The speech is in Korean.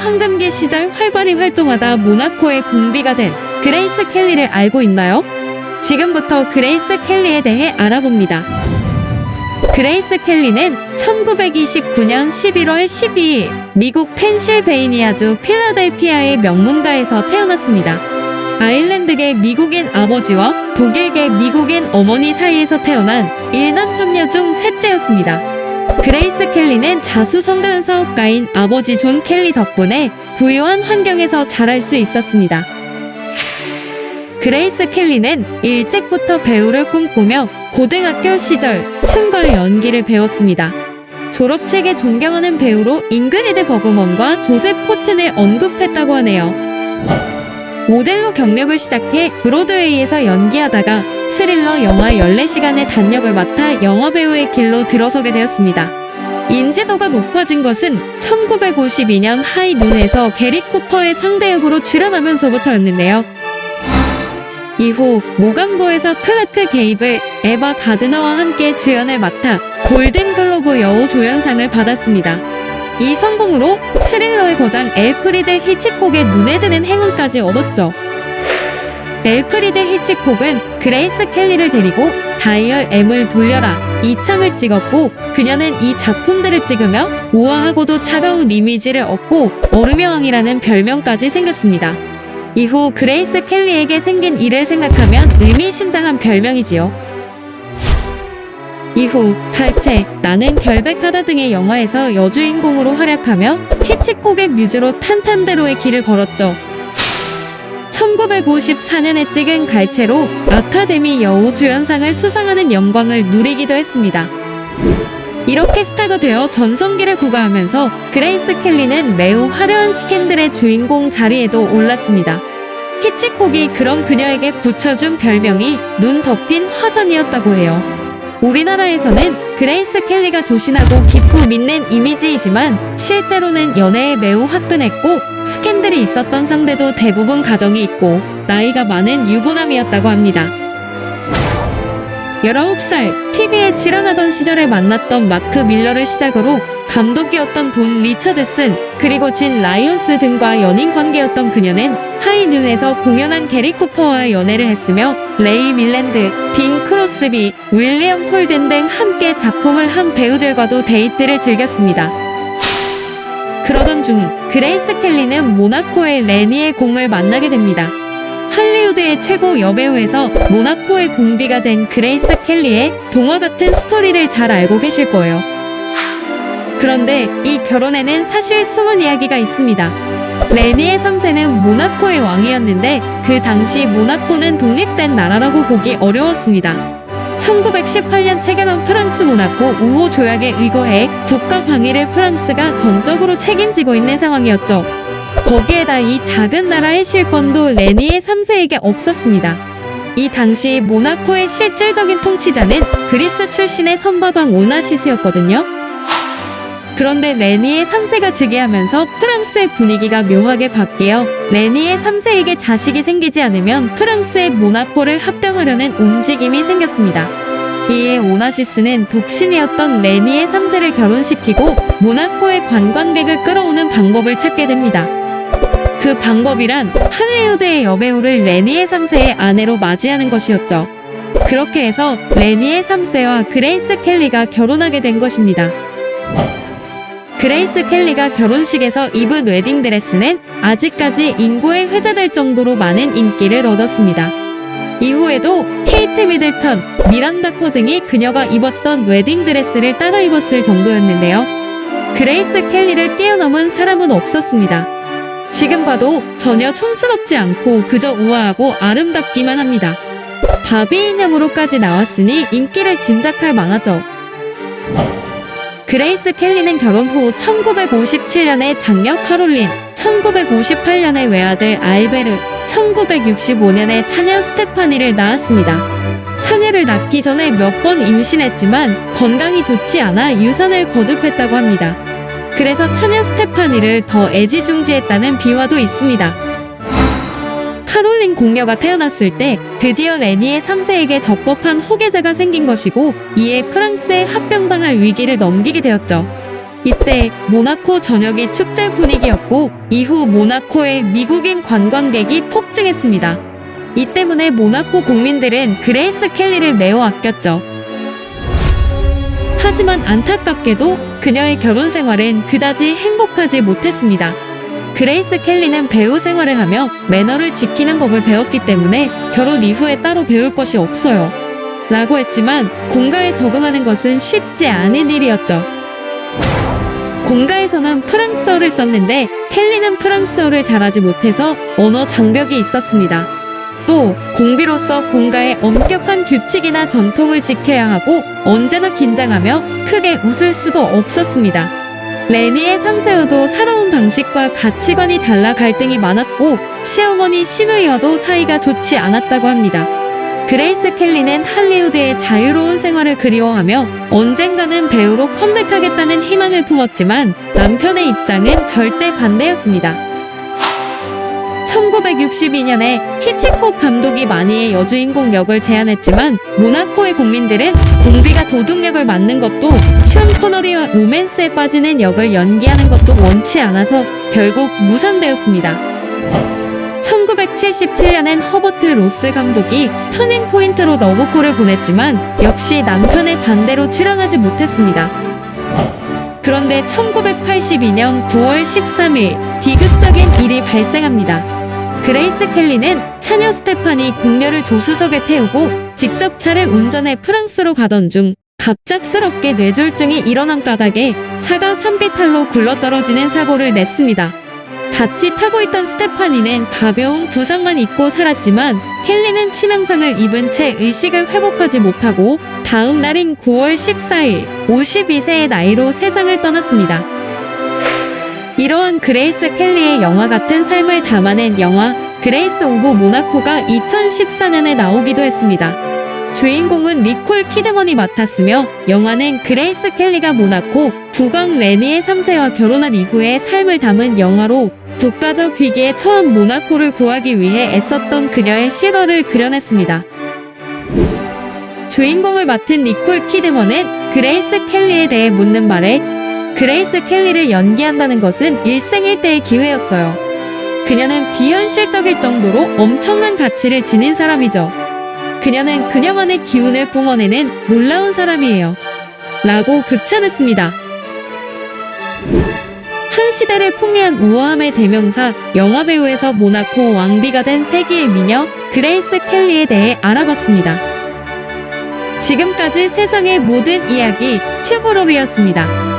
황금기 시절 활발히 활동하다 모나코의 공비가 된 그레이스 켈리를 알고 있나요? 지금부터 그레이스 켈리에 대해 알아봅니다. 그레이스 켈리는 1929년 11월 12일 미국 펜실베이니아주 필라델피아의 명문가에서 태어났습니다. 아일랜드계 미국인 아버지와 독일계 미국인 어머니 사이에서 태어난 1남 3녀 중 셋째였습니다. 그레이스 켈리는 자수성가한 사업가인 아버지 존 켈리 덕분에 부유한 환경에서 자랄 수 있었습니다. 그레이스 켈리는 일찍부터 배우를 꿈꾸며 고등학교 시절 춤과 연기를 배웠습니다. 졸업책에 존경하는 배우로 잉그리드 버그먼과 조셉 코튼을 언급했다고 하네요. 모델로 경력을 시작해 브로드웨이에서 연기하다가 스릴러 영화 14시간의 단역을 맡아 영화배우의 길로 들어서게 되었습니다. 인지도가 높아진 것은 1952년 하이 눈에서 게리 쿠퍼의 상대역으로 출연하면서부터였는데요. 이후 모간보에서 클라크 게이블, 에바 가드너와 함께 주연을 맡아 골든글로브 여우 조연상을 받았습니다. 이 성공으로 스릴러의 거장 엘프리드 히치콕의 눈에 드는 행운까지 얻었죠. 엘프리드 히치콕은 그레이스 켈리를 데리고 다이얼 M을 돌려라 2창을 찍었고, 그녀는 이 작품들을 찍으며 우아하고도 차가운 이미지를 얻고 얼음의 왕이라는 별명까지 생겼습니다. 이후 그레이스 켈리에게 생긴 일을 생각하면 의미심장한 별명이지요. 이후 칼체, 나는 결백하다 등의 영화에서 여주인공으로 활약하며 히치콕의 뮤즈로 탄탄대로의 길을 걸었죠. 1954년에 찍은 갈채로 아카데미 여우 주연상을 수상하는 영광을 누리기도 했습니다. 이렇게 스타가 되어 전성기를 구가하면서 그레이스 켈리는 매우 화려한 스캔들의 주인공 자리에도 올랐습니다. 히치콕이 그런 그녀에게 붙여준 별명이 눈 덮인 화산이었다고 해요. 우리나라에서는 그레이스 켈리가 조신하고 기품 있는 이미지이지만 실제로는 연애에 매우 화끈했고 스캔들이 있었던 상대도 대부분 가정이 있고 나이가 많은 유부남이었다고 합니다. 19살 TV에 출연하던 시절에 만났던 마크 밀러를 시작으로 감독이었던 본 리처드슨, 그리고 진 라이온스 등과 연인 관계였던 그녀는 하이눈에서 공연한 게리 쿠퍼와 연애를 했으며 레이 밀랜드, 빈 크로스비, 윌리엄 홀든 등 함께 작품을 한 배우들과도 데이트를 즐겼습니다. 그러던 중 그레이스 켈리는 모나코의 레니에 공을 만나게 됩니다. 할리우드의 최고 여배우에서 모나코의 공비가 된 그레이스 켈리의 동화 같은 스토리를 잘 알고 계실 거예요. 그런데 이 결혼에는 사실 숨은 이야기가 있습니다. 레니의 3세는 모나코의 왕이었는데 그 당시 모나코는 독립된 나라라고 보기 어려웠습니다. 1918년 체결한 프랑스 모나코 우호 조약에 의거해 국가 방위를 프랑스가 전적으로 책임지고 있는 상황이었죠. 거기에다 이 작은 나라의 실권도 레니의 3세에게 없었습니다. 이 당시 모나코의 실질적인 통치자는 그리스 출신의 선박왕 오나시스였거든요. 그런데 레니의 3세가 즉위하면서 프랑스의 분위기가 묘하게 바뀌어 레니의 3세에게 자식이 생기지 않으면 프랑스의 모나코를 합병하려는 움직임이 생겼습니다. 이에 오나시스는 독신이었던 레니의 3세를 결혼시키고 모나코의 관광객을 끌어오는 방법을 찾게 됩니다. 그 방법이란 할리우드의 여배우를 레니의 3세의 아내로 맞이하는 것이었죠. 그렇게 해서 레니의 3세와 그레이스 켈리가 결혼하게 된 것입니다. 그레이스 켈리가 결혼식에서 입은 웨딩드레스는 아직까지 인구에 회자될 정도로 많은 인기를 얻었습니다. 이후에도 케이트 미들턴, 미란다 커 등이 그녀가 입었던 웨딩드레스를 따라 입었을 정도였는데요. 그레이스 켈리를 뛰어넘은 사람은 없었습니다. 지금 봐도 전혀 촌스럽지 않고 그저 우아하고 아름답기만 합니다. 바비 이념으로까지 나왔으니 인기를 짐작할 만하죠. 그레이스 켈리는 결혼 후 1957년에 장녀 카롤린, 1958년에 외아들 알베르, 1965년에 차녀 스테파니를 낳았습니다. 차녀를 낳기 전에 몇 번 임신했지만 건강이 좋지 않아 유산을 거듭했다고 합니다. 그래서 차녀 스테파니를 더 애지중지했다는 비화도 있습니다. 카롤린 공녀가 태어났을 때 드디어 레니의 3세에게 적법한 후계자가 생긴 것이고, 이에 프랑스에 합병당할 위기를 넘기게 되었죠. 이때 모나코 전역이 축제 분위기였고 이후 모나코에 미국인 관광객이 폭증했습니다. 이 때문에 모나코 국민들은 그레이스 켈리를 매우 아꼈죠. 하지만 안타깝게도 그녀의 결혼 생활은 그다지 행복하지 못했습니다. 그레이스 켈리는 배우 생활을 하며 매너를 지키는 법을 배웠기 때문에 결혼 이후에 따로 배울 것이 없어요. 라고 했지만 공가에 적응하는 것은 쉽지 않은 일이었죠. 공가에서는 프랑스어를 썼는데 켈리는 프랑스어를 잘하지 못해서 언어 장벽이 있었습니다. 또 공비로서 공가의 엄격한 규칙이나 전통을 지켜야 하고 언제나 긴장하며 크게 웃을 수도 없었습니다. 레니의 3세여도 살아온 방식과 가치관이 달라 갈등이 많았고 시어머니 시누이와도 사이가 좋지 않았다고 합니다. 그레이스 켈리는 할리우드의 자유로운 생활을 그리워하며 언젠가는 배우로 컴백하겠다는 희망을 품었지만 남편의 입장은 절대 반대였습니다. 1962년에 히치콕 감독이 마니의 여주인공 역을 제안했지만 모나코의 국민들은 공비가 도둑역을 맡는 것도 션 코너리와 로맨스에 빠지는 역을 연기하는 것도 원치 않아서 결국 무산되었습니다. 1977년엔 허버트 로스 감독이 터닝포인트로 러브콜을 보냈지만 역시 남편의 반대로 출연하지 못했습니다. 그런데 1982년 9월 13일 비극적인 일이 발생합니다. 그레이스 켈리는 차녀 스테파니 공녀를 조수석에 태우고 직접 차를 운전해 프랑스로 가던 중 갑작스럽게 뇌졸중이 일어난 까닭에 차가 산비탈로 굴러떨어지는 사고를 냈습니다. 같이 타고 있던 스테파니는 가벼운 부상만 입고 살았지만 켈리는 치명상을 입은 채 의식을 회복하지 못하고 다음 날인 9월 14일 52세의 나이로 세상을 떠났습니다. 이러한 그레이스 켈리의 영화 같은 삶을 담아낸 영화 그레이스 오브 모나코가 2014년에 나오기도 했습니다. 주인공은 니콜 키드먼이 맡았으며 영화는 그레이스 켈리가 모나코 국왕 레니의 3세와 결혼한 이후의 삶을 담은 영화로 국가적 위기에 처한 모나코를 구하기 위해 애썼던 그녀의 실화를 그려냈습니다. 주인공을 맡은 니콜 키드먼은 그레이스 켈리에 대해 묻는 말에 그레이스 켈리를 연기한다는 것은 일생일대의 기회였어요. 그녀는 비현실적일 정도로 엄청난 가치를 지닌 사람이죠. 그녀는 그녀만의 기운을 뿜어내는 놀라운 사람이에요. 라고 극찬했습니다. 한 시대를 풍미한 우아함의 대명사, 영화배우에서 모나코 왕비가 된 세기의 미녀 그레이스 켈리에 대해 알아봤습니다. 지금까지 세상의 모든 이야기 튜브롤이었습니다.